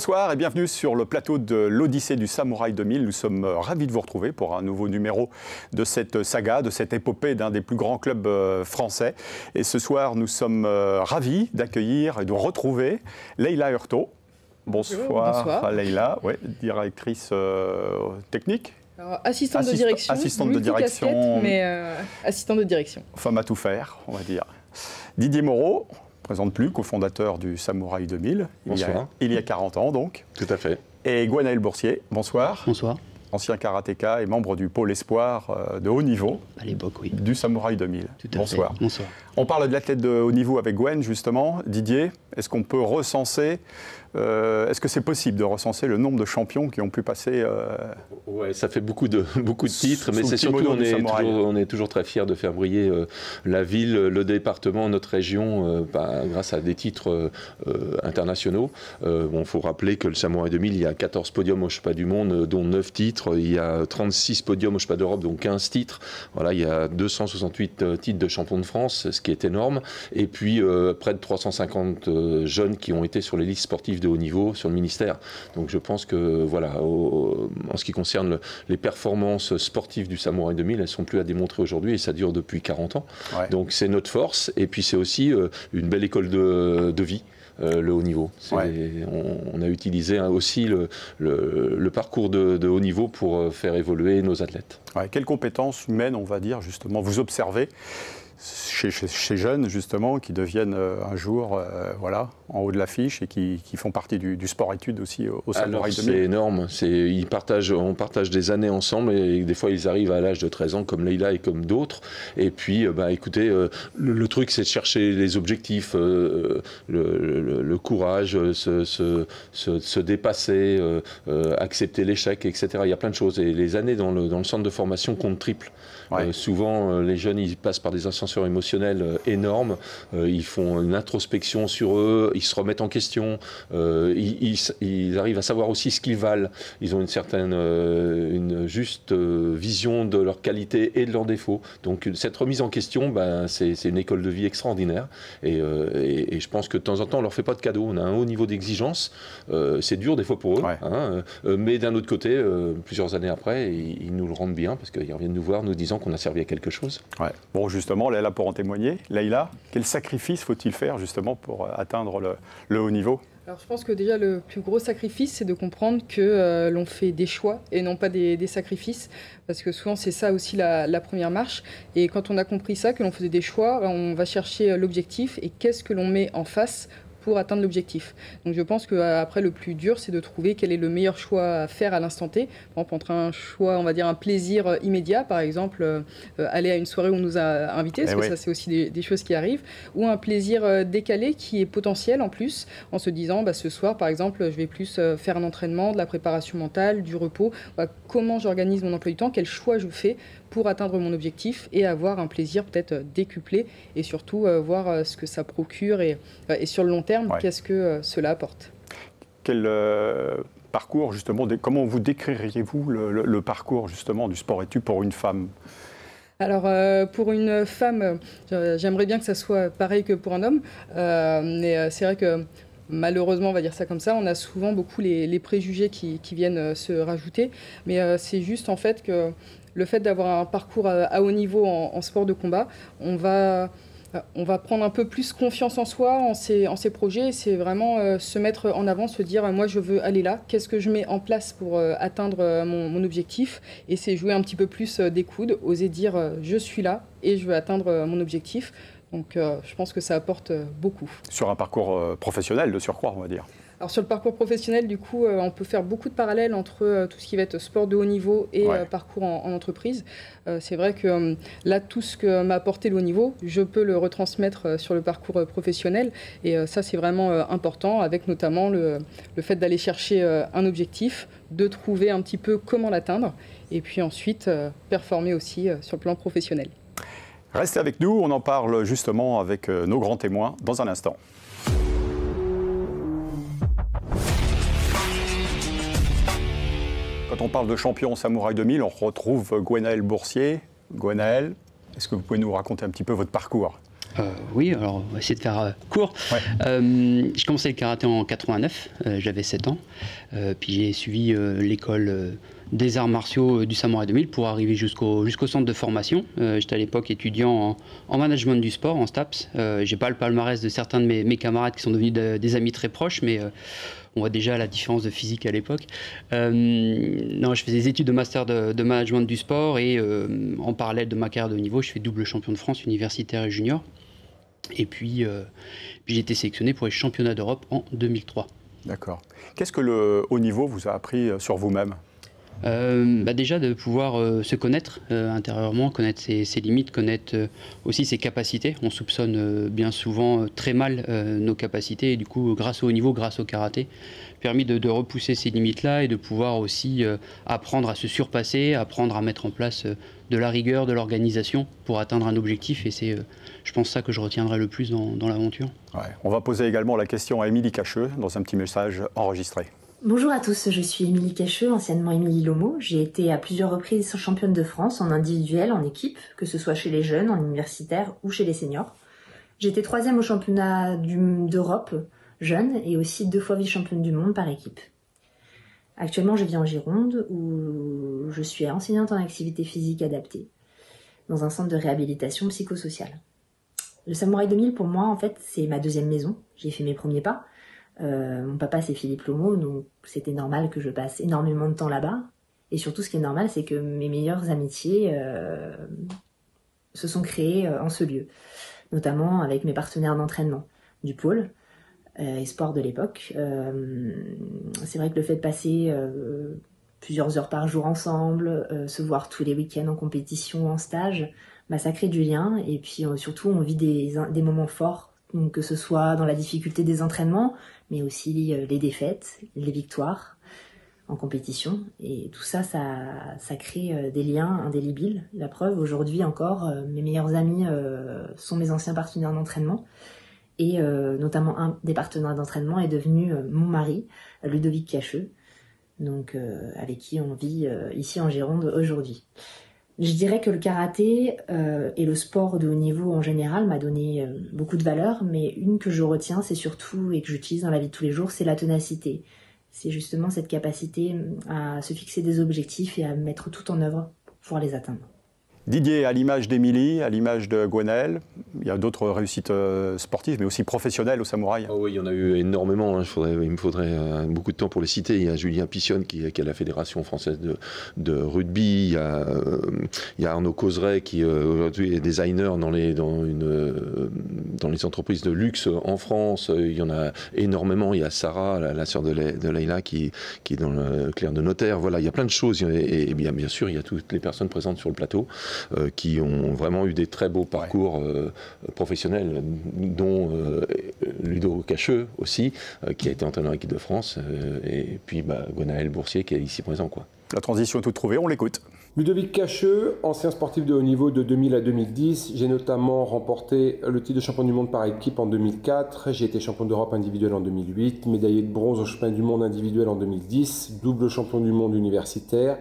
Bonsoir et bienvenue sur le plateau de l'Odyssée du Samouraï 2000. Nous sommes ravis de vous retrouver pour un nouveau numéro de cette saga, de cette épopée d'un des plus grands clubs français. Et ce soir, nous sommes ravis d'accueillir et de retrouver Leïla Hurtado. Bonsoir. Leïla, directrice technique. Alors, assistante de direction. Assistante de direction. Mais assistante de direction. Femme à tout faire, on va dire. Didier Moreau. Je ne présente plus, cofondateur du Samouraï 2000, il y a 40 ans donc. Tout à fait. Et Gwenaël Boursier, bonsoir. Bonsoir. Ancien karatéka et membre du pôle espoir de haut niveau. À l'époque, oui. Du Samouraï 2000. Tout à bonsoir. fait. Bonsoir. On parle de l'athlète de haut niveau avec Gwen, justement. Didier, est-ce qu'on peut recenser, est-ce que c'est possible de recenser le nombre de champions qui ont pu passer Ouais, ça fait beaucoup de titres, mais c'est surtout on est toujours très fiers de faire briller la ville, le département, notre région, grâce à des titres internationaux. Il faut rappeler que le Samouraï 2000, il y a 14 podiums au Championnat du monde, dont 9 titres. Il y a 36 podiums au Championnat d'Europe, dont 15 titres. Voilà, il y a 268 titres de champion de France, ce qui est énorme. Et puis, près de 350 jeunes qui ont été sur les listes sportives de haut niveau sur le ministère. Donc je pense que voilà, en ce qui concerne les performances sportives du Samouraï 2000, elles ne sont plus à démontrer aujourd'hui et ça dure depuis 40 ans. Ouais. Donc c'est notre force et puis c'est aussi une belle école de vie. Le haut niveau. On a utilisé aussi le parcours de haut niveau pour faire évoluer nos athlètes. Ouais, quelles compétences humaines, on va dire, justement, vous observez chez jeunes, justement, qui deviennent un jour en haut de l'affiche et qui font partie du sport-études aussi au Samouraï 2000. C'est énorme. On partage des années ensemble et des fois, ils arrivent à l'âge de 13 ans, comme Leïla et comme d'autres. Et puis, écoutez, le truc, c'est de chercher les objectifs, le courage, se dépasser, accepter l'échec, etc. Il y a plein de choses. Et les années dans le centre de formation comptent triple. Ouais. Souvent, les jeunes, ils passent par des ascenseurs émotionnels énormes. Ils font une introspection sur eux, ils se remettent en question. Ils arrivent à savoir aussi ce qu'ils valent. Ils ont une juste vision de leurs qualités et de leurs défauts. Donc, cette remise en question, c'est une école de vie extraordinaire. Et je pense que de temps en temps, on ne leur fait pas de cadeaux. On a un haut niveau d'exigence. C'est dur des fois pour eux. Ouais. Mais d'un autre côté, plusieurs années après, ils nous le rendent bien parce qu'ils reviennent nous voir, nous disant qu'on a servi à quelque chose. Ouais. Bon, justement, elle est là pour en témoigner. Leïla, quel sacrifice faut-il faire justement pour atteindre le haut niveau ? Alors, je pense que déjà, le plus gros sacrifice, c'est de comprendre que l'on fait des choix et non pas des sacrifices. Parce que souvent, c'est ça aussi la première marche. Et quand on a compris ça, que l'on faisait des choix, on va chercher l'objectif et qu'est-ce que l'on met en face pour atteindre l'objectif. Donc je pense qu'après, le plus dur, c'est de trouver quel est le meilleur choix à faire à l'instant T. Par exemple, entre un choix, on va dire un plaisir immédiat, par exemple, aller à une soirée où on nous a invités, parce que ça, c'est aussi des choses qui arrivent, ou un plaisir décalé qui est potentiel en plus, en se disant, ce soir, par exemple, je vais plus faire un entraînement, de la préparation mentale, du repos. Comment j'organise mon emploi du temps, quel choix je fais pour atteindre mon objectif et avoir un plaisir peut-être décuplé et surtout voir ce que ça procure et sur le long terme, qu'est-ce que cela apporte. Quel parcours, justement, comment vous décririez-vous le parcours, justement, du sport-études pour une femme ? Alors, pour une femme, j'aimerais bien que ça soit pareil que pour un homme, mais c'est vrai que malheureusement, on va dire ça comme ça, on a souvent beaucoup les préjugés qui viennent se rajouter, mais c'est juste en fait que le fait d'avoir un parcours à haut niveau en sport de combat, on va prendre un peu plus confiance en soi, en ses projets, et c'est vraiment se mettre en avant, se dire moi je veux aller là, qu'est-ce que je mets en place pour atteindre mon objectif, et c'est jouer un petit peu plus des coudes, oser dire je suis là et je veux atteindre mon objectif. Donc je pense que ça apporte beaucoup. Sur un parcours professionnel de surcroît, on va dire. Alors sur le parcours professionnel, du coup, on peut faire beaucoup de parallèles entre tout ce qui va être sport de haut niveau et parcours en entreprise. C'est vrai que là, tout ce que m'a apporté le haut niveau, je peux le retransmettre sur le parcours professionnel. Et ça, c'est vraiment important, avec notamment le fait d'aller chercher un objectif, de trouver un petit peu comment l'atteindre, et puis ensuite performer aussi sur le plan professionnel. Restez avec nous, on en parle justement avec nos grands témoins dans un instant. Quand on parle de champion Samouraï 2000, on retrouve Gwenaël Boursier. Gwenaël, est-ce que vous pouvez nous raconter un petit peu votre parcours ? Oui, alors on va essayer de faire court. Ouais. J'ai commencé le karaté en 89, j'avais 7 ans. Puis j'ai suivi l'école des arts martiaux du Samouraï 2000 pour arriver jusqu'au centre de formation. J'étais à l'époque étudiant en management du sport, en STAPS. J'ai pas le palmarès de certains de mes camarades qui sont devenus des amis très proches, mais on voit déjà la différence de physique à l'époque. Non, je faisais des études de master de management du sport et en parallèle de ma carrière de haut niveau, je fais double champion de France universitaire et junior. Et puis j'ai été sélectionné pour les championnats d'Europe en 2003. D'accord. Qu'est-ce que le haut niveau vous a appris sur vous-même ? Déjà de pouvoir se connaître intérieurement, connaître ses limites, connaître aussi ses capacités. On soupçonne bien souvent très mal nos capacités et du coup grâce au haut niveau, grâce au karaté, permis de repousser ces limites-là et de pouvoir aussi apprendre à se surpasser, apprendre à mettre en place de la rigueur, de l'organisation pour atteindre un objectif et c'est je pense ça que je retiendrai le plus dans l'aventure. Ouais. On va poser également la question à Émilie Cacheux dans un petit message enregistré. Bonjour à tous, je suis Émilie Cacheux, anciennement Émilie Lomo. J'ai été à plusieurs reprises championne de France en individuel, en équipe, que ce soit chez les jeunes, en universitaire ou chez les seniors. J'ai été 3e au championnat d'Europe jeune et aussi 2 fois vice-championne du monde par équipe. Actuellement, je vis en Gironde où je suis enseignante en activité physique adaptée dans un centre de réhabilitation psychosociale. Le Samouraï 2000 pour moi, en fait, c'est ma 2e maison. J'y ai fait mes premiers pas. Mon papa c'est Philippe Lomo, donc c'était normal que je passe énormément de temps là-bas. Et surtout ce qui est normal, c'est que mes meilleures amitiés se sont créées en ce lieu. Notamment avec mes partenaires d'entraînement du pôle et sport de l'époque. C'est vrai que le fait de passer plusieurs heures par jour ensemble, se voir tous les week-ends en compétition, en stage, ça crée du lien. Et puis surtout on vit des moments forts. Donc, que ce soit dans la difficulté des entraînements, mais aussi les défaites, les victoires en compétition. Et tout ça, ça crée des liens indélébiles. La preuve, aujourd'hui encore, mes meilleurs amis sont mes anciens partenaires d'entraînement. Et notamment un des partenaires d'entraînement est devenu mon mari, Ludovic Cacheux, donc, avec qui on vit ici en Gironde aujourd'hui. Je dirais que le karaté et le sport de haut niveau en général m'a donné beaucoup de valeurs, mais une que je retiens, c'est surtout, et que j'utilise dans la vie de tous les jours, c'est la ténacité. C'est justement cette capacité à se fixer des objectifs et à mettre tout en œuvre pour pouvoir les atteindre. Didier, à l'image d'Émilie, à l'image de Gwenaëlle, il y a d'autres réussites sportives, mais aussi professionnelles au Samouraï. Oh oui, il y en a eu énormément. Hein. Il me faudrait beaucoup de temps pour les citer. Il y a Julien Pissionne qui est à la Fédération française de rugby. Il y a Arnaud Causeret qui aujourd'hui est designer dans les entreprises de luxe en France. Il y en a énormément. Il y a Sarah, la sœur de Leïla, qui est dans le clerc de notaire. Voilà, il y a plein de choses. Et bien sûr, il y a toutes les personnes présentes sur le plateau qui ont vraiment eu des très beaux parcours professionnels, dont Ludo Cacheux aussi, qui a été entraîneur en équipe de France, et puis Gwenaëlle Boursier qui est ici présent, quoi. La transition est toute trouvée, on l'écoute. Ludovic Cacheux, ancien sportif de haut niveau de 2000 à 2010. J'ai notamment remporté le titre de champion du monde par équipe en 2004. J'ai été champion d'Europe individuel en 2008, médaillé de bronze au championnat du monde individuel en 2010, double champion du monde universitaire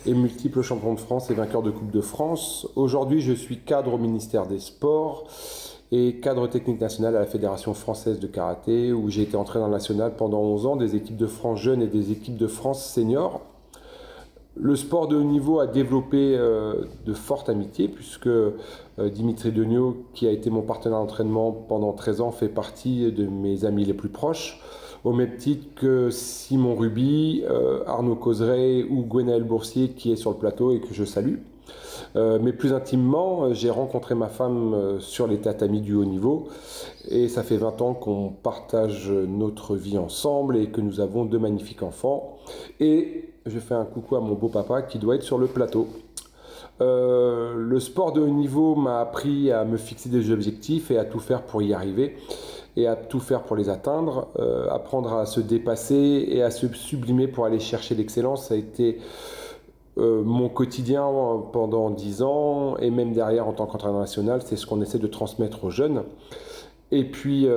et multiple champion de France et vainqueur de Coupe de France. Aujourd'hui, je suis cadre au ministère des Sports et cadre technique national à la Fédération française de karaté, où j'ai été entraîneur national pendant 11 ans des équipes de France jeunes et des équipes de France seniors. Le sport de haut niveau a développé de fortes amitiés, puisque Dimitri Degnaud, qui a été mon partenaire d'entraînement pendant 13 ans, fait partie de mes amis les plus proches, au même titre que Simon Ruby, Arnaud Causeret ou Gwenaëlle Boursier, qui est sur le plateau et que je salue. Mais plus intimement, j'ai rencontré ma femme sur les tatamis du haut niveau, et ça fait 20 ans qu'on partage notre vie ensemble et que nous avons 2 magnifiques enfants. Et je fais un coucou à mon beau-papa qui doit être sur le plateau. Le sport de haut niveau m'a appris à me fixer des objectifs et à tout faire pour y arriver et à tout faire pour les atteindre. Apprendre à se dépasser et à se sublimer pour aller chercher l'excellence, ça a été mon quotidien pendant 10 ans, et même derrière en tant qu'entraîneur national, c'est ce qu'on essaie de transmettre aux jeunes. Et puis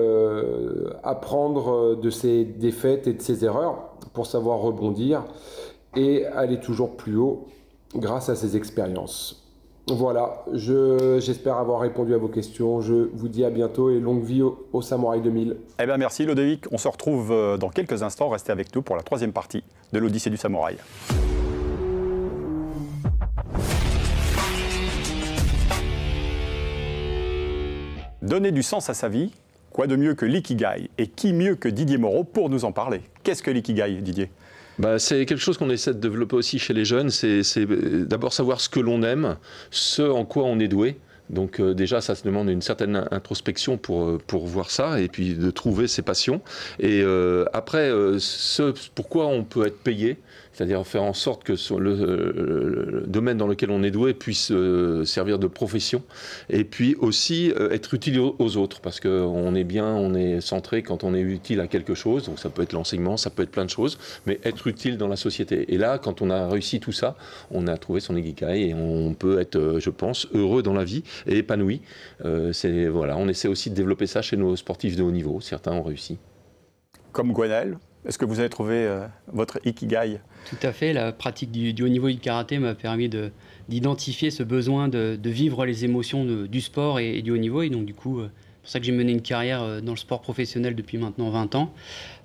apprendre de ses défaites et de ses erreurs pour savoir rebondir et aller toujours plus haut grâce à ces expériences. Voilà, j'espère avoir répondu à vos questions. Je vous dis à bientôt et longue vie au Samouraï 2000. Eh bien merci Ludovic, on se retrouve dans quelques instants. Restez avec nous pour la troisième partie de l'Odyssée du Samouraï. Donner du sens à sa vie, quoi de mieux que l'ikigai? Et qui mieux que Didier Moreau pour nous en parler? Qu'est-ce que l'ikigai, Didier? C'est quelque chose qu'on essaie de développer aussi chez les jeunes, c'est d'abord savoir ce que l'on aime, ce en quoi on est doué. Donc déjà, ça se demande une certaine introspection pour voir ça et puis de trouver ses passions. Et après, ce pourquoi on peut être payé, c'est-à-dire faire en sorte que le domaine dans lequel on est doué puisse servir de profession. Et puis aussi être utile aux autres, parce qu'on est bien, on est centré quand on est utile à quelque chose. Donc ça peut être l'enseignement, ça peut être plein de choses, mais être utile dans la société. Et là, quand on a réussi tout ça, on a trouvé son ikigai et on peut être, je pense, heureux dans la vie et épanoui. Voilà, on essaie aussi de développer ça chez nos sportifs de haut niveau. Certains ont réussi. Comme Gwenaël, est-ce que vous avez trouvé votre ikigai? Tout à fait. La pratique du haut niveau du karaté m'a permis d'identifier ce besoin de vivre les émotions du sport et du haut niveau. Et donc du coup, c'est pour ça que j'ai mené une carrière dans le sport professionnel depuis maintenant 20 ans,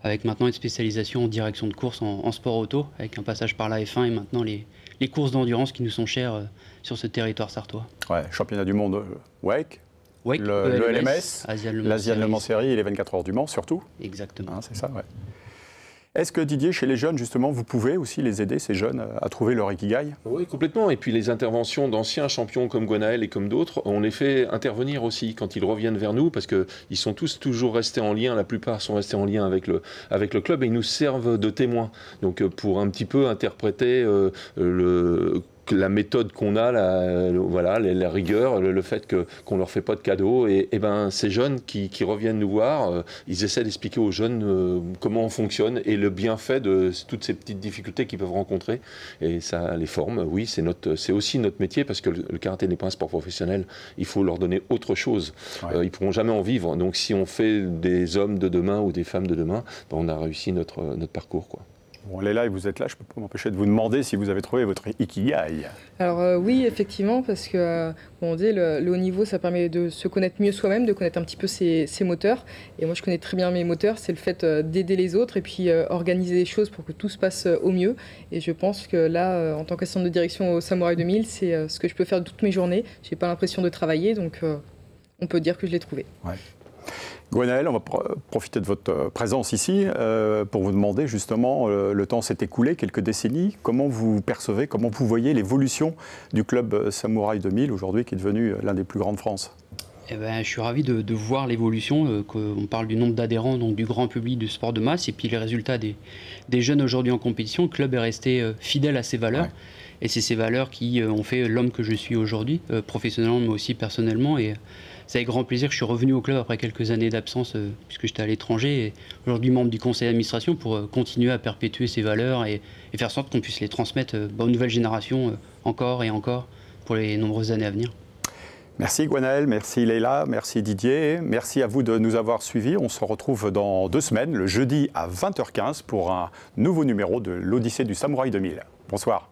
avec maintenant une spécialisation en direction de course en sport auto, avec un passage par la F1 et maintenant les courses d'endurance qui nous sont chères sur ce territoire sartois. Ouais, championnat du monde WEC, le LMS, l'Asian Le Mans Series et les 24 heures du Mans surtout. Exactement. Hein, c'est ça, ouais. Est-ce que Didier, chez les jeunes, justement, vous pouvez aussi les aider, ces jeunes, à trouver leur ikigai? Oui, complètement. Et puis les interventions d'anciens champions comme Gwenaël et comme d'autres, on les fait intervenir aussi quand ils reviennent vers nous, parce qu'ils sont tous toujours restés en lien, la plupart sont restés en lien avec le club, et ils nous servent de témoins. Donc pour un petit peu interpréter la méthode qu'on a, voilà, la rigueur, le fait qu'on ne leur fait pas de cadeaux. Et ben, ces jeunes qui reviennent nous voir, ils essaient d'expliquer aux jeunes comment on fonctionne et le bienfait de toutes ces petites difficultés qu'ils peuvent rencontrer. Et ça les forme. Oui, c'est aussi notre métier, parce que le karaté n'est pas un sport professionnel. Il faut leur donner autre chose. Ouais. Ils ne pourront jamais en vivre. Donc si on fait des hommes de demain ou des femmes de demain, ben, on a réussi notre parcours, quoi. Bon, Leïla, vous êtes là, je ne peux pas m'empêcher de vous demander si vous avez trouvé votre ikigai. Alors oui, effectivement, parce que on dit, le haut niveau, ça permet de se connaître mieux soi-même, de connaître un petit peu ses moteurs. Et moi, je connais très bien mes moteurs, c'est le fait d'aider les autres et puis organiser les choses pour que tout se passe au mieux. Et je pense que là, en tant qu'assistante de direction au Samouraï 2000, c'est ce que je peux faire de toutes mes journées. Je n'ai pas l'impression de travailler, donc on peut dire que je l'ai trouvé. Ouais. Gwenaël, on va profiter de votre présence ici pour vous demander justement, le temps s'est écoulé, quelques décennies, comment vous percevez, comment vous voyez l'évolution du club Samouraï 2000 aujourd'hui qui est devenu l'un des plus grands de France? Eh ben, je suis ravi de voir l'évolution, qu'on parle du nombre d'adhérents, donc du grand public du sport de masse, et puis les résultats des jeunes aujourd'hui en compétition. Le club est resté fidèle à ses valeurs, ouais. Et c'est ces valeurs qui ont fait l'homme que je suis aujourd'hui, professionnellement mais aussi personnellement. Et c'est avec grand plaisir que je suis revenu au club après quelques années d'absence, puisque j'étais à l'étranger, et aujourd'hui membre du conseil d'administration, pour continuer à perpétuer ces valeurs et faire en sorte qu'on puisse les transmettre aux nouvelles générations encore et encore pour les nombreuses années à venir. Merci Gwenaël, merci Leïla, merci Didier, merci à vous de nous avoir suivis. On se retrouve dans 2 semaines, le jeudi à 20h15 pour un nouveau numéro de l'Odyssée du Samouraï 2000. Bonsoir.